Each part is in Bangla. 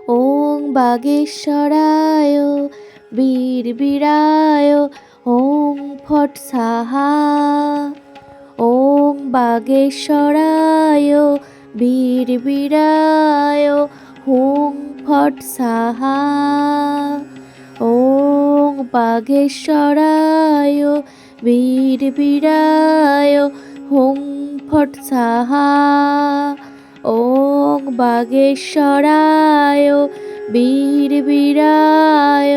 ওং বাগেশ্বরায় বীরবীরায় ওং ফট স্বাহা। ওং বাগেশ্বরায় বীরবীরায় ওং ফট স্বাহা। ওং বাগেশ্বরায় বীরবীরায় ওং ফট স্বাহা। ওং বাগেশ্বরায় বীরবীরায়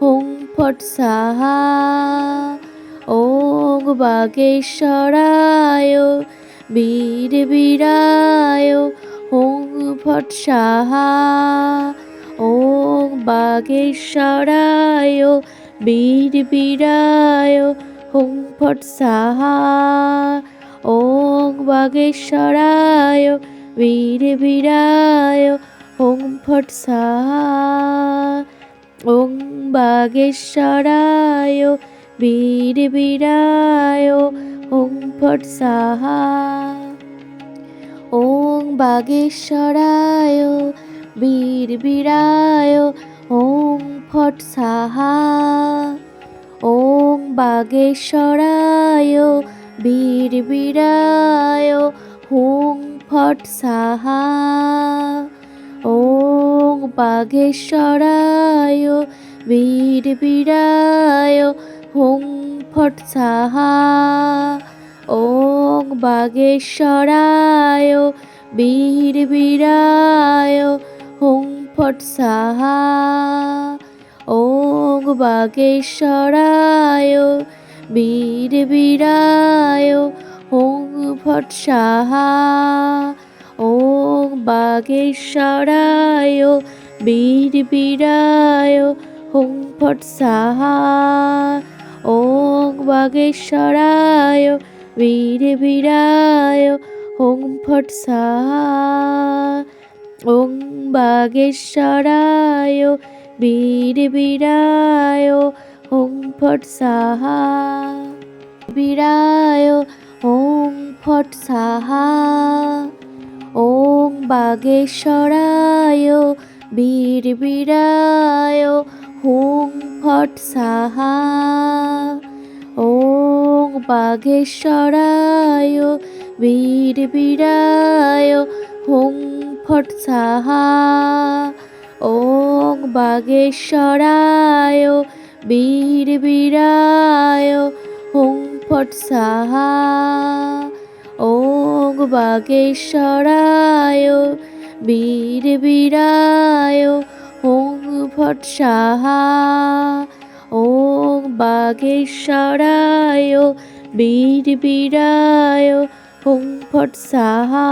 ওং ফট স্বাহা। ওং বাগেশ্বরায় বীরবীরায় ওং ফট স্বাহা। ওং বাগেশ্বরায় বীরবীরায় ওং ফট স্বাহা। ওং বাগেশ্বরায় বীরবীরায় ওং ফট স্বাহা। ওং বাগেশ্বরায় বীরবীরায় ওং ফট স্বাহা। ওং বাগেশ্বরায় বীরবীরায় ওং ফট স্বাহা। ওং বাগেশ্বরায় বীরবীরায় ওং ফট স্বাহা। ওং বাগেশ্বরায় বীরবীরায় ওং ফট স্বাহা। ওং বাগেশ্বরায় বীরবীরায় ওং ফট স্বাহা। ওং বাগেশ্বরায় বীরবীরায় ওং ফট স্বাহা। ওং বাগেশ্বরায় বীরবীরায় ওং ফট স্বাহা। ওং বাগেশ্বরায় বীরবীরায় ওং ফট স্বাহা। ওং বাগেশ্বরায় বীরবীরায় ওং ফট স্বাহা। বীরায় ওং ফট স্বাহা। ওং বাগেশ্বরায় বীরবীরায় ওং ফট স্বাহা। ওং বাগেশ্বরায় বীরবীরায় ওং ফট স্বাহা। ওং বাগেশ্বরায় বীরবীরায় ওং ফট স্বাহা। ওং বাগেশ্বরায় বীরবীরায় ওং ফট স্বাহা। ওং বাগেশ্বরায় বীরবীরায় ওং ফট স্বাহা।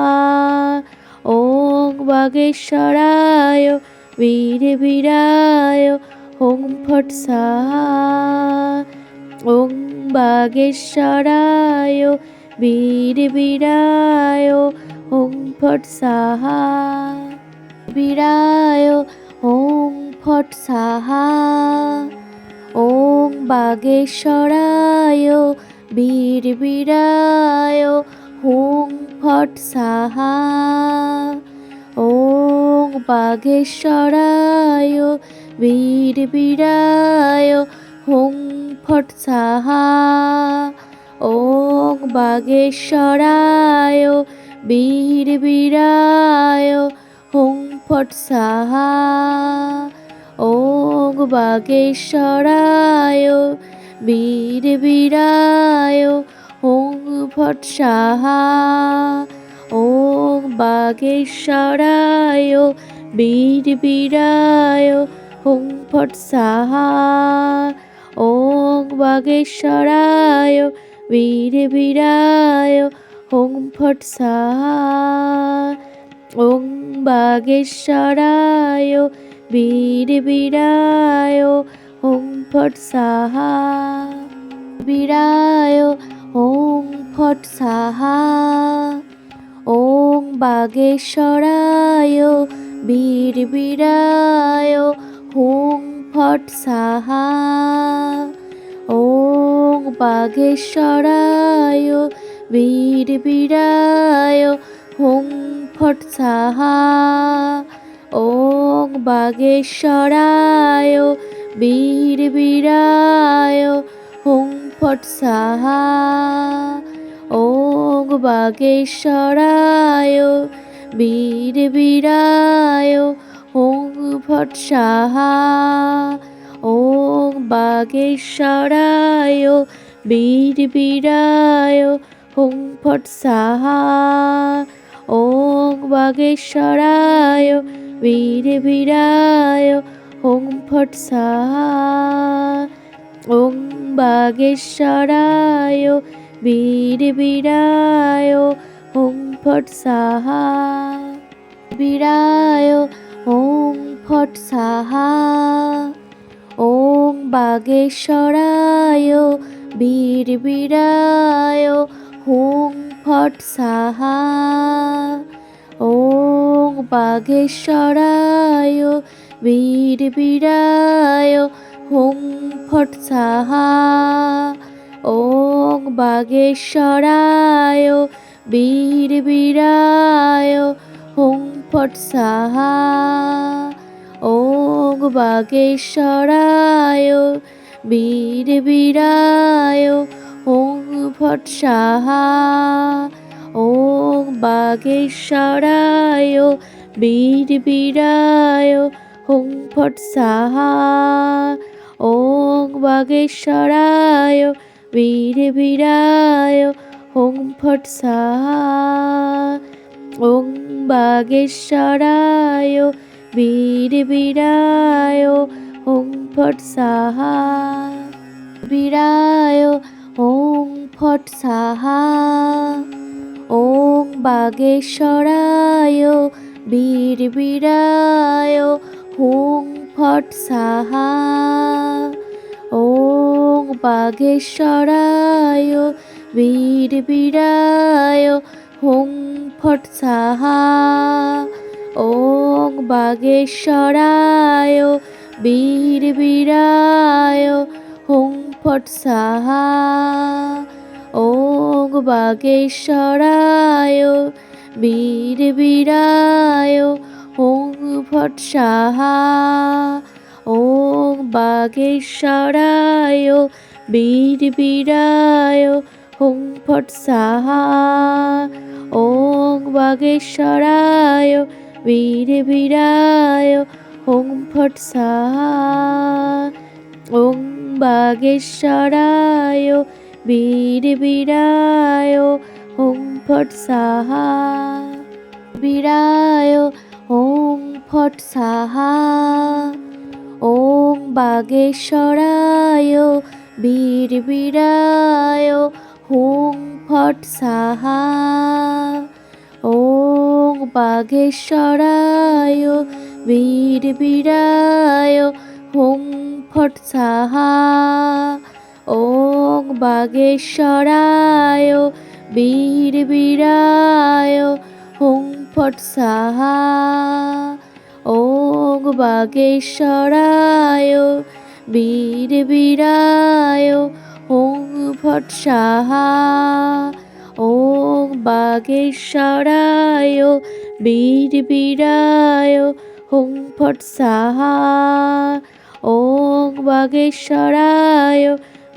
ওং বাগেশ্বরায় বীরবীরায় ওং ফট স্বাহা। ওং বাগেশ্বরায় বীরবীরায় ওং ফট স্বাহা। বীরায় ওং ফট স্বাহা। ওং বাগেশ্বরায় বীরবীরায় ওং ফট স্বাহা। ওং বাগেশ্বরায় বীরবীরায় ওং ফট স্বাহা। ওং বাগেশ্বরায় বীরবীরায় ওং ফট স্বাহা। ওং বাগেশ্বরায় বীরবীরায় ওং ফট স্বাহা। ওং বাগেশ্বরায় বীরবীরায় ওং ফট স্বাহা। ওং বাগেশ্বরায় বীরবীরায় ওং ফট স্বাহা। ওং বাগেশ্বরায় বীরবীরায় ওং ফট স্বাহা। বীরায় ওং ফট স্বাহা। ওং বাগেশ্বরায় বীরবীরায় ওং ফট স্বাহা। ওং বাগেশ্বরায় বীরবীরায় ওং ফট স্বাহা। ওং বাগেশ্বরায় বীরবীরায় হুং ফট স্বাহা। ওং বাগেশ্বরায় বীরবীরায় হুং ফট স্বাহা। ওং বাগেশ্বরায় বীরবীরায় হুং ফট স্বাহা। ওং বাগেশ্বরায় বীরবীরায় হুং ফট স্বাহা। ওং বাগেশ্বরায় বীরবীরায় হুং ফট স্বাহা। বীরায় হুং ফট স্বাহা। ওং বাগেশ্বরায় বীরবীরায় হুং ফট স্বাহা। ওং বাগেশ্বরায় বীরবীরায় হুং ফট স্বাহা। ওং বাগেশ্বরায় বীরবীরায় হুং ফট স্বাহা। ওং বাগেশ্বরায় বীরবীরায় হুং ফট স্বাহা। ওং বাগেশ্বরায় বীরবীরায় হুং ফট স্বাহা। ওং বাগেশ্বরায় বীরবীরায় হুং ফট স্বাহা। ওং বাগেশ্বরায় বীরবীরায় হুং ফট স্বাহা। বীরায় হুং ফট স্বাহা। ওং বাগেশ্বরায় বীরবীরায় হুং ফট স্বাহা। ওং বাগেশ্বরায় বীরবীরায় হুং ফট স্বাহা। ওং বাগেশ্বরায় বীরবীরায় হুং ফট স্বাহা। ওং বাগেশ্বরায় বীরবীরায় হুং ফট স্বাহা। ওং বাগেশ্বরায় বীরবীরায় হুং ফট স্বাহা। ওং বাগেশ্বরায় বীরবীরায় হুং ফট স্বাহা। ওং বাগেশ্বরায় বীরবীরায় হুং ফট স্বাহা। বীরায় হুং ফট স্বাহা। ওং বাগেশ্বরায় বীরবীরায় হুং ফট স্বাহা। ওং বাগেশ্বরায় বীরবীরায় হুং ফট স্বাহা। ওং বাগেশ্বরায় বীরবীরায় হুং ফট স্বাহা। ওং বাগেশ্বরায় বীরবীরায় হুং ফট স্বাহা। ওং বাগেশ্বরায় বীরবীরায় হুং ফট স্বাহা। ওং বাগেশ্বরায়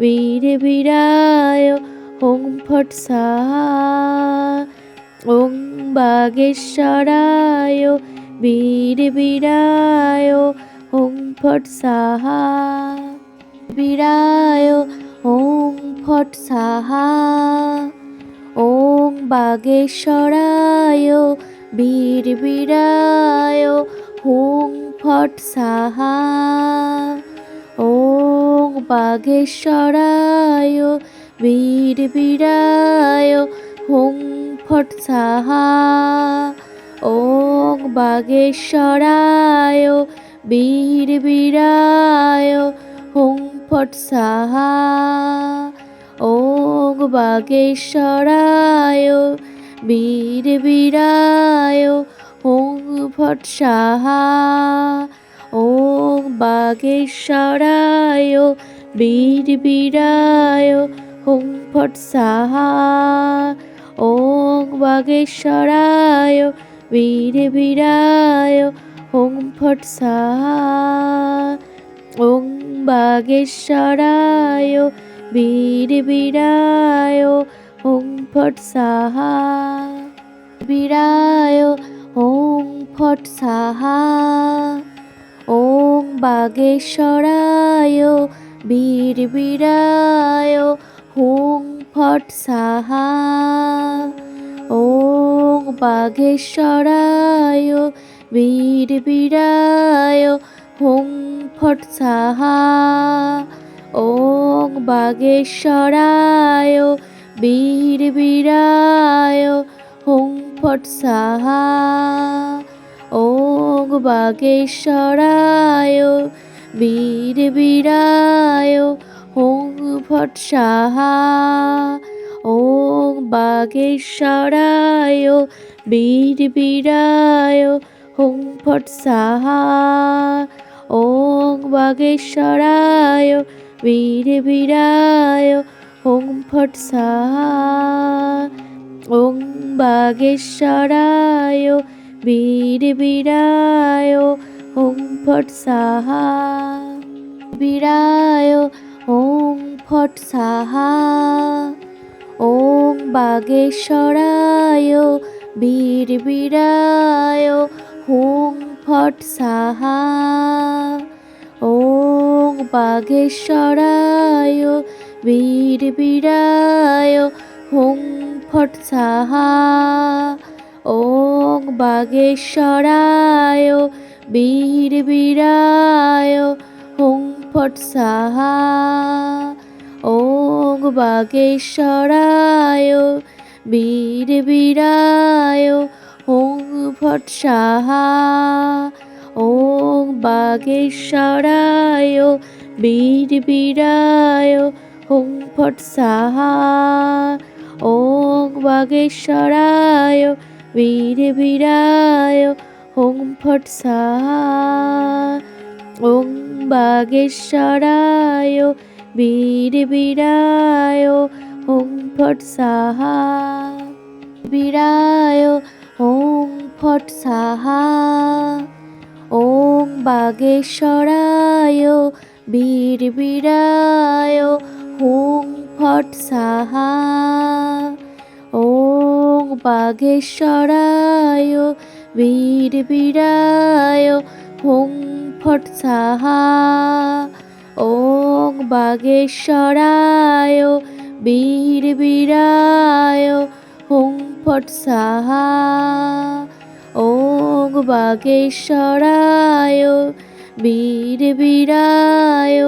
বীরবীরায় হুং ফট স্বাহা। ওং বাগেশ্বরায় বীরবীরায় হুং ফট স্বাহা। বীরায় হুং ফট স্বাহা। ওং বাগেশ্বরায় বীরবীরায় হুং ফট স্বাহা। ওং বাগেশ্বরায় বীরবীরায় হুং ফট স্বাহা। ওং বাগেশ্বরায় বীরবীরায় হুং ফট স্বাহা। ওং বাগেশ্বরায় বীরবীরায় হুং ফট স্বাহা। ওং বাগেশ্বরায় বীরবীরায় হুং ফট স্বাহা। ওং বাগেশ্বরায় বীরবীরায় হুং ফট স্বাহা। ওং বাগেশ্বরায় বীরবীরায় হুং ফট স্বাহা। বীরায় হুং ফট স্বাহা। ওং বাগেশ্বরায় বীরবীরায় হুং ফট স্বাহা। ওং বাগেশ্বরায় বীরবীরায় হুং ফট স্বাহা। ওং বাগেশ্বরায় বীরবীরায় হুং ফট স্বাহা। ওং বাগেশ্বরায় বীরবীরায় হুং ফট স্বাহা। ওং বাগেশ্বরায় বীরবীরায় হুং ফট স্বাহা। ওং বাগেশ্বরায় বীরবীরায় হুং ফট স্বাহা। ওং বাগেশ্বরায় বীরবীরায় হুং ফট স্বাহা। বীরায় হুং ফট স্বাহা। ওং বাগেশ্বরায় বীরবীরায় হুং ফট স্বাহা। ওং বাগেশ্বরায় বীরবীরায় হুং ফট স্বাহা। ওং বাগেশ্বরায় বীরবীরায় হুং ফট স্বাহা। ওং বাগেশ্বরায় বীরবীরায় হুং ফট স্বাহা। ওং বাগেশ্বরায় বীরবীরায় হুং ফট স্বাহা। ওং বাগেশ্বরায় বীরবীরায় হুং ফট স্বাহা। ওং বাগেশ্বরায় বীরবীরায় হুং ফট স্বাহা। বীরায় হুং ফট স্বাহা। ওং বাগেশ্বরায় বীরবীরায় হুং ফট স্বাহা। ওং বাগেশ্বরায় বীরবীরায় হুং ফট স্বাহা। ওং বাগেশ্বরায় বীরবীরায় হুং ফট স্বাহা। ওং বাগেশ্বরায় বীরবীরায়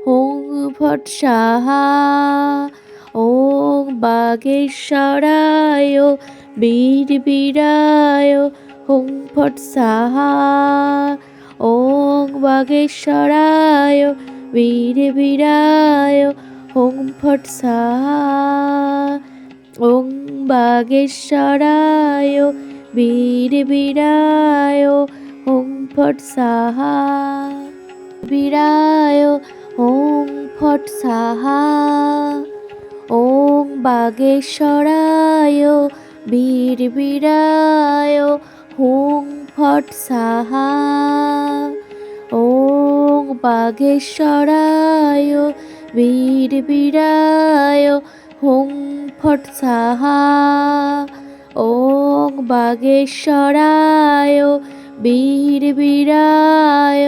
হুং ফট স্বাহা। ওং বাগেশ্বরায় বীরবীরায় হুং ফট স্বাহা। ওং বাগেশ্বরায় বীরবীরায় হুং ফট স্বাহা। ওং বাগেশ্বরায় বীরবীরায় হুং ফট স্বাহা। বীরায় হুং ফট স্বাহা। ওং বাগেশ্বরায় বীরবীরায় হুং ফট স্বাহা। ওং বাগেশ্বরায় বীরবীরায় হুং ফট স্বাহা। ওং বাগেশ্বরায় বীরবীরায়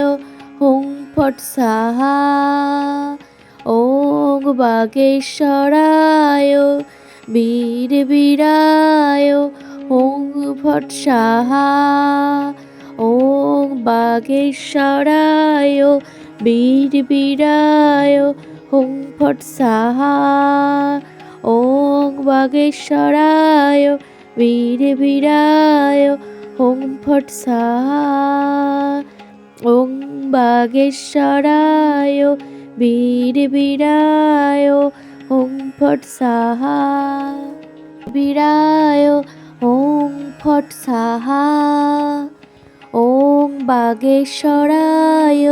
হুং ফট স্বাহা। ওং বাগেশ্বরায় বীরবীরায় হুং ফট স্বাহা। ওং বাগেশ্বরায় বীরবীরায় হুং ফট স্বাহা। ওং বাগেশ্বরায় বীরবীরায় হুং ফট স্বাহা। ওং বাগেশ্বরায় বীরবীরায় হুং ফট স্বাহা। বীরায় হুং ফট স্বাহা। ওং বাগেশ্বরায়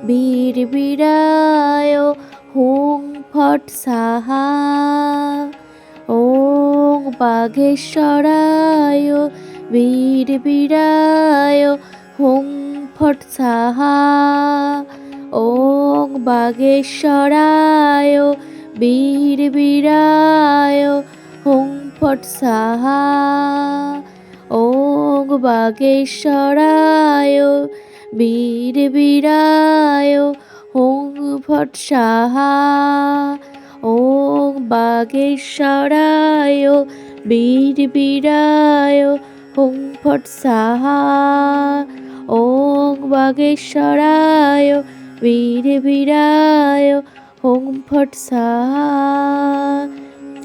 বীরবীরায় হুং ফট স্বাহা। ওং বাগেশ্বরায় বীরবীরায় হুং ফট সাহা ওং বাগেশ্বরায় বীর বীরায় হুং ফট সাহা ওং বাগেশ্বরায় বীর বীরায় হুং ফট সাহা ওং বাগেশ্বরায় বীর বীরায় হুং ফট সাহা ওং বাগেশ্বরায় বীর বীরায় হুং ফট সাহা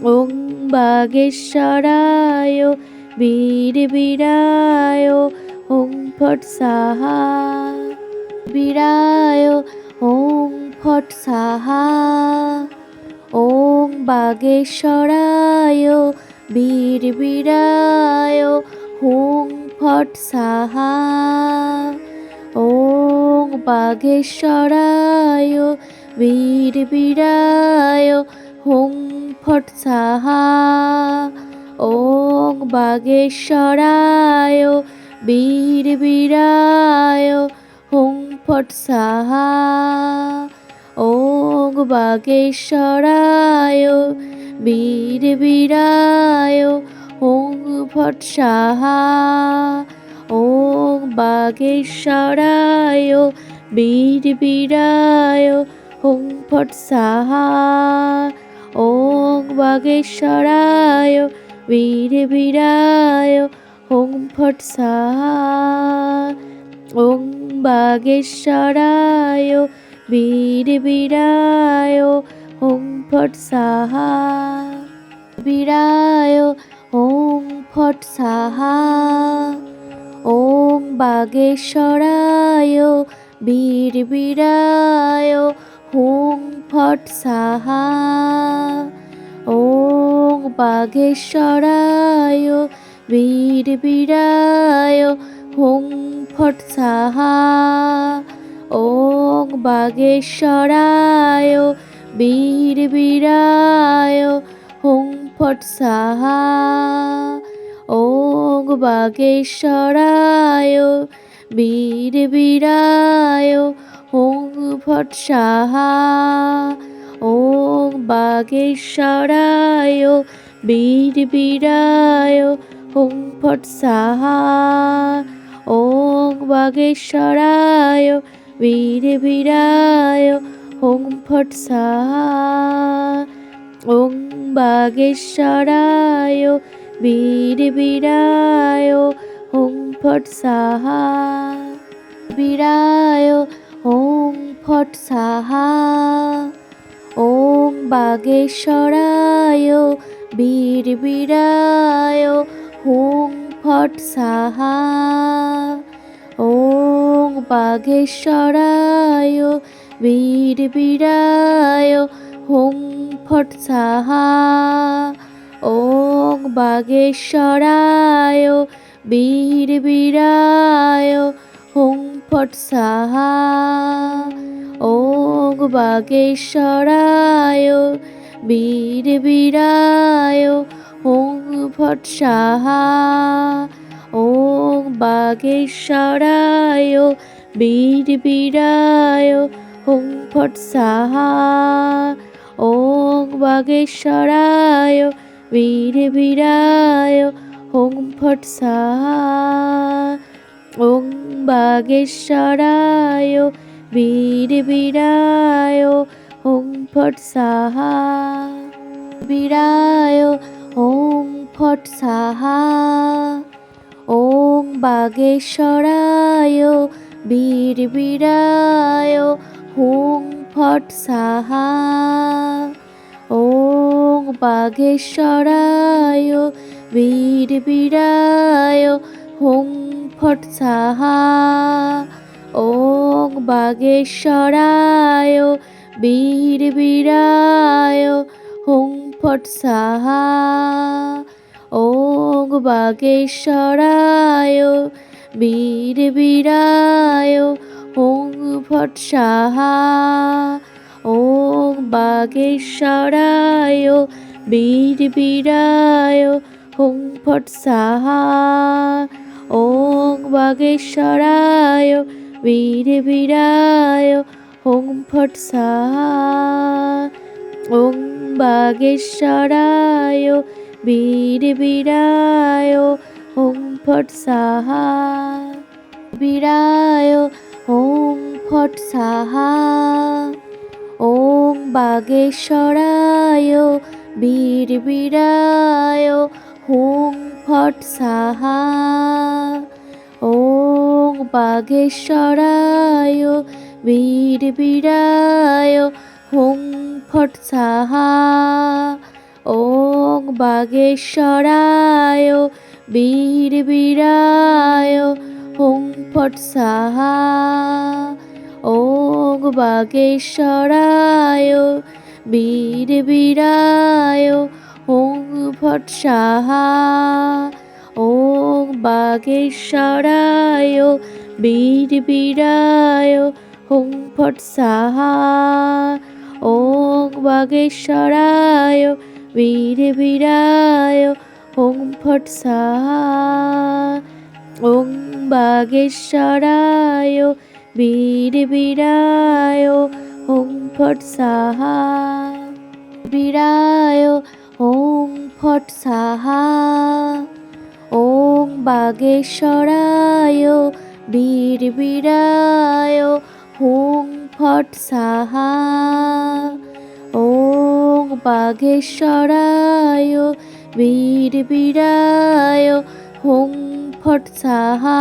ওং বাগেশ্বরায় বীর বীরায় হুং ফট সাহা বীরায় হুং ফট সাহা ওং বাগেশ্বরায় বীর বীরায় হুং ফট সাহা ওং বাগেশ্বরায় বীর বীরায় হুং ফট সাহা ওং বাগেশ্বরায় বীর বীরায় হুং ফট সাহা ওং বাগেশ্বরায় বীর বীরায় হুং ফট সাহা ওং বাগেশ্বরায় বীর বীরায় হুং ফট সাহা ওং বাগেশ্বরায় বীর বীরায় হুং ফট সাহা ওং বাগেশ্বরায় বীর বীরায় হুং ফট সাহা বীরায় হুং ফট সাহা ওং বাগেশ্বরায় বীর বীরায় হুং ফট সাহা ওং বাগেশ্বরায় বীর বীরায় হুং ফট সাহা ওং বাগেশ্বরায় বীর বীরায় হুং ফট সাহা ওং বাগেশ্বরায় বীর বীরায় হুং ফট সাহা ওং বাগেশ্বরায় বীর বীরায় হুং ফট সাহা ওং বাগেশ্বরায় বীর বীরায় হুং ফট সাহা ওং বাগেশ্বরায় বীর বীরায় হুং ফট সাহা বীরায় হুং ফট সাহা ওং বাগেশ্বরায় বীর বীরায় হুং ফট সাহা ওং বাগেশ্বরায় বীর বীরায় হুং ফট সাহা ওং বাগেশ্বরায় বীর বীরায় হুং ফট সাহা ওং বাগেশ্বরায় বীর বীরায় হুং ফট সাহা ওং বাগেশ্বরায় বীর বীরায় হুং ফট সাহা ওং বাগেশ্বরায় বীর বীরায় হুং ফট সাহা ওং বাগেশ্বরায় বীর বীরায় হুং ফট সাহা বীরায় হুং ফট সাহা ওং বাগেশ্বরায় বীর বীরায় হুং ফট সাহা ওং বাগেশ্বরায় বীর বীরায় হুং ফট সাহা ওং বাগেশ্বরায় বীর বীরায় হুং ফট সাহা ওং বাগেশ্বরায় বীর বীরায় হুং ফট সাহা ওং বাগেশ্বরায় বীর বীরায় হুং ফট সাহা ওং বাগেশ্বরায় বীরবীরায় হুং ফট স্বাহা। ওং বাগেশ্বরায় বীরবীরায় হুং ফট স্বাহা। বীরায় হুং ফট স্বাহা। ওং বাগেশ্বরায় বীরবীরায় হুং ফট স্বাহা। ওং বাগেশ্বরায় বীরবীরায় হুং ফট স্বাহা। ওং বাগেশ্বরায় বীরবীরায় হুং ফট স্বাহা। ওং বাগেশ্বরায় বীরবীরায় হুং ফট স্বাহা। ওং বাগেশ্বরায় বীরবীরায় হুং ফট স্বাহা। ওং বাগেশ্বরায় বীরবীরায় হুং ফট স্বাহা। ওং বাগেশ্বরায় বীরবীরায় হুং ফট স্বাহা। বীরায় হুং ফট স্বাহা। ওং বাগেশ্বরায় বীরবীরায় হুং ফট স্বাহা। ওং বাগেশ্বরায় বীরবীরায় হুং ফট স্বাহা।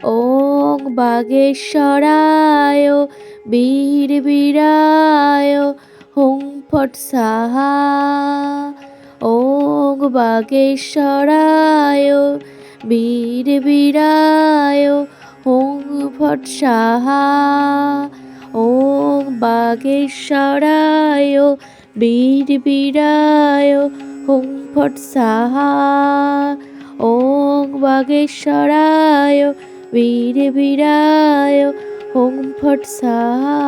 ওং বাগেশ্বরায় বীরবীরায় হুং ফট স্বাহা। ওং বাগেশ্বরায় বীরবীরায় হুং ফট স্বাহা। ওং বাগেশ্বরায় বীরবীরায় হুং ফট স্বাহা। ওং বাগেশ্বরায় বীরবীরায় হুং ফট স্বাহা।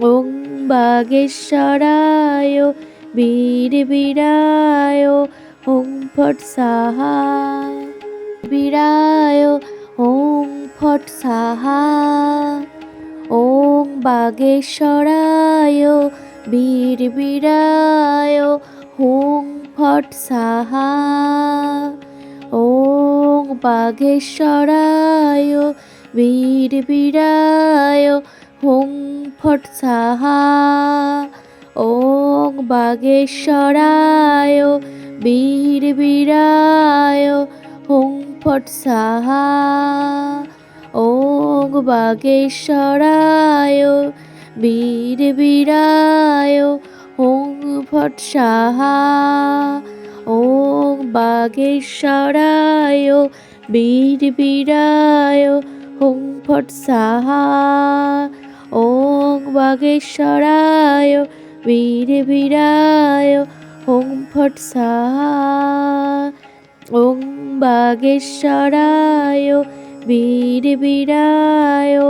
ওং বাগেশ্বরায় বীরবীরায় হুং ফট স্বাহা। বীরায় হুং ফট স্বাহা। ওং বাগেশ্বরায় বীরবীরায় হুং ফট স্বাহা। ওং বাগেশ্বরায় বীরবীরায় হুং ফট স্বাহা। ওং বাগেশ্বরায় বীরবীরায় হুং ফট স্বাহা। ওং বাগেশ্বরায় বীরবীরায় হুং ফট স্বাহা। ওং বাগেশ্বরায় বীরবীরায় হুং ফট স্বাহা। ওং বাগেশ্বরায় বীরবীরায় হুং ফট স্বাহা। ওং বাগেশ্বরায় বীরবীরায়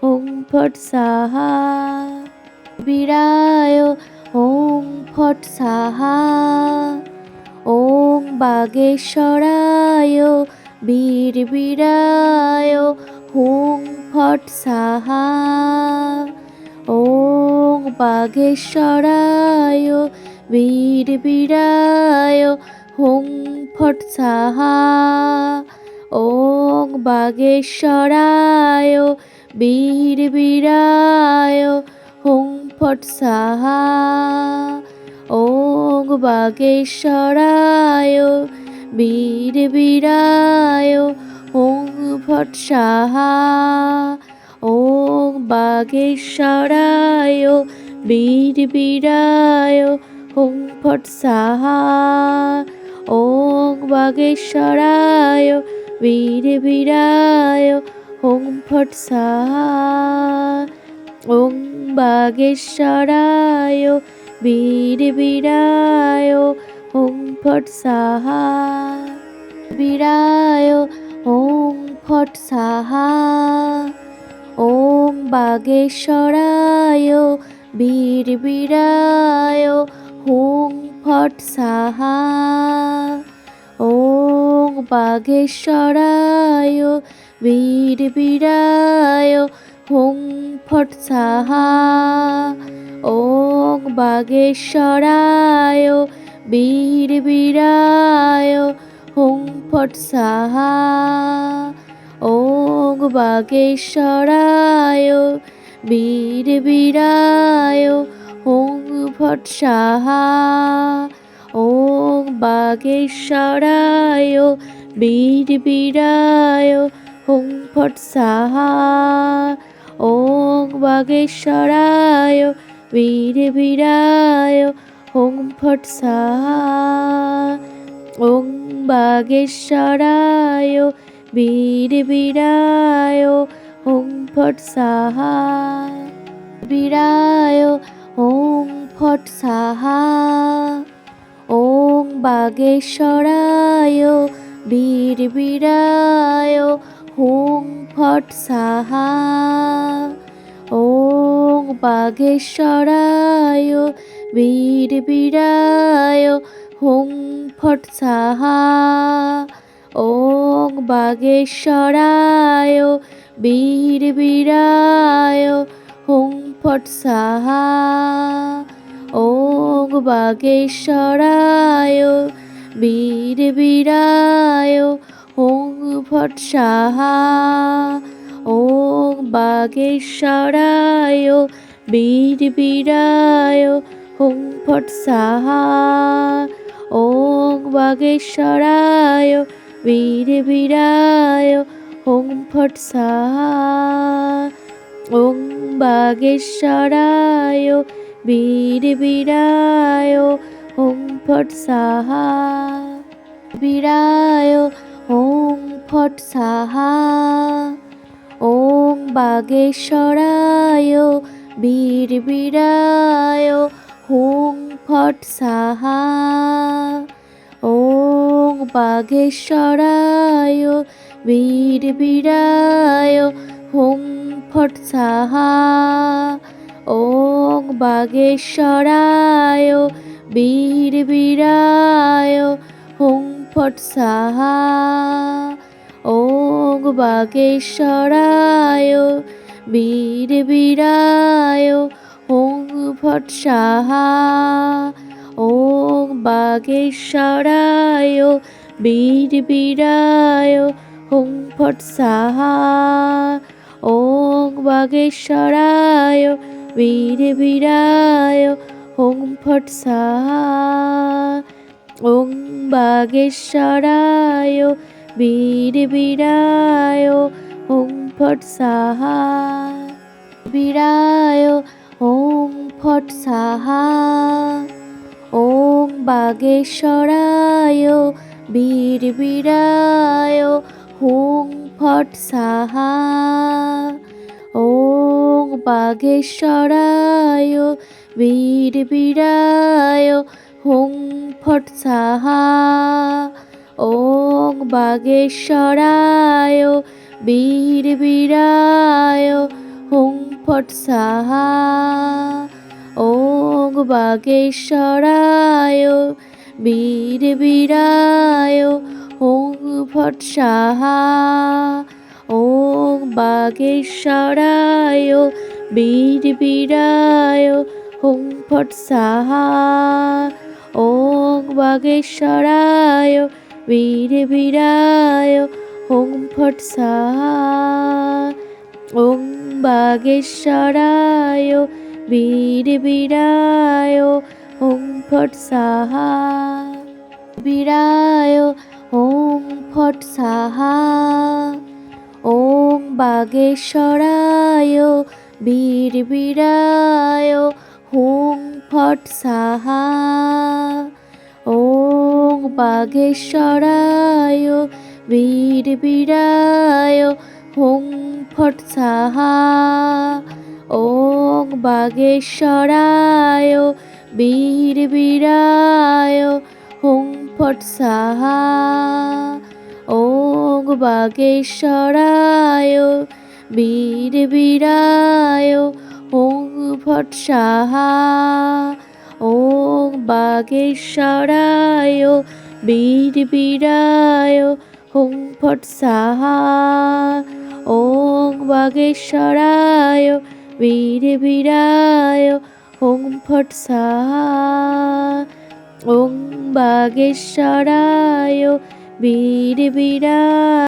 হুং ফট স্বাহা। বীরায় হুং ফট স্বাহা। ওং বাগেশ্বরায় বীরবীরায় হুং ফট স্বাহা। ওং বাগেশ্বরায় বীরবীরায় হুং ফট স্বাহা। ওং বাগেশ্বরায় বীরবীরায় হুং ফট স্বাহা। ওং বাগেশ্বরায় বীরবীরায় হুং ফট স্বাহা। ওং বাগেশ্বরায় বীরবীরায় হুং ফট স্বাহা। ওং বাগেশ্বরায় বীরবীরায় হুং ফট স্বাহা। ওং বাগেশ্বরায় বীরবীরায় হুং ফট স্বাহা। বীরায় হুং ফট স্বাহা। ওং বাগেশ্বরায় বীরবীরায় হুং ফট স্বাহা। ওং বাগেশ্বরায় বীরবীরায় হুং ফট স্বাহা। ওং বাগেশ্বরায় বীরবীরায় হুং ফট স্বাহা। ওং বাগেশ্বরায় বীরবীরায় হুং ফট স্বাহা। ওং বাগেশ্বরায় বীরবীরায় হুং ফট স্বাহা। ওং বাগেশ্বরায় বীরবীরায় হুং ফট স্বাহা। ওং বাগেশ্বরায় বীরবীরায় হুং ফট স্বাহা। বীরায় হুং ফট স্বাহা। ওং বাগেশ্বরায় বীরবীরায় হুং ফট স্বাহা। ওং বাগেশ্বরায় বীরবীরায় হুং ফট স্বাহা। ওং বাগেশ্বরায় বীরবীরায় হুং ফট স্বাহা। ওং বাগেশ্বরায় বীরবীরায় হুং ফট স্বাহা। ওং বাগেশ্বরায় বীরবীরায় হুং ফট স্বাহা। ওং বাগেশ্বরায় বীরবীরায় হুং ফট স্বাহা। ওং বাগেশ্বরায় বীরবীরায় হুং ফট স্বাহা। বীরায় হুং ফট স্বাহা। ওং বাগেশ্বরায় বীরবীরায় হুং ফট স্বাহা। ওং বাগেশ্বরায় বীরবীরায় হুং ফট স্বাহা। ওং বাগেশ্বরায় বীরবীরায় হুং ফট স্বাহা। ওং বাগেশ্বরায় বীরবীরায় হুং ফট স্বাহা। ওং বাগেশ্বরায় বীরবীরায় হুং ফট স্বাহা। ওং বাগেশ্বরায় বীরবীরায় হুং ফট স্বাহা। ওং বাগেশ্বরায় বীরবীরায় হুং ফট স্বাহা। বীরায় হুং ফট স্বাহা। ওং বাগেশ্বরায় বীরবীরায় হুং ফট স্বাহা। ওং বাগেশ্বরায় বীরবীরায় হুং ফট স্বাহা। ওং বাগেশ্বরায় বীরবীরায় হুং ফট স্বাহা। ওং বাগেশ্বরায় বীরবীরায় হুং ফট স্বাহা। ওং বাগেশ্বরায় বীরবীরায় হুং ফট স্বাহা। ওং বাগেশ্বরায় বীরবীরায় হুং ফট স্বাহা। ওং বাগেশ্বরায় বীরবীরায় হুং ফট স্বাহা। বীরায় হুং ফট স্বাহা। ওং বাগেশ্বরায় বীরবীরায় হুং ফট স্বাহা। ওং বাগেশ্বরায় বীরবীরায় হুং ফট স্বাহা। ওং বাগেশ্বরায় বীরবীরায় হুং ফট স্বাহা। ওং বাগেশ্বরায় বীরবীরায় হুং ফট স্বাহা। ওং বাগেশ্বরায় বীরবীরায় হুং ফট সাহা। ওং বাগেশ্বরায় বীর বীরায় হুং ফট সাহা। ওং বাগেশ্বরায় বীর বীরায়।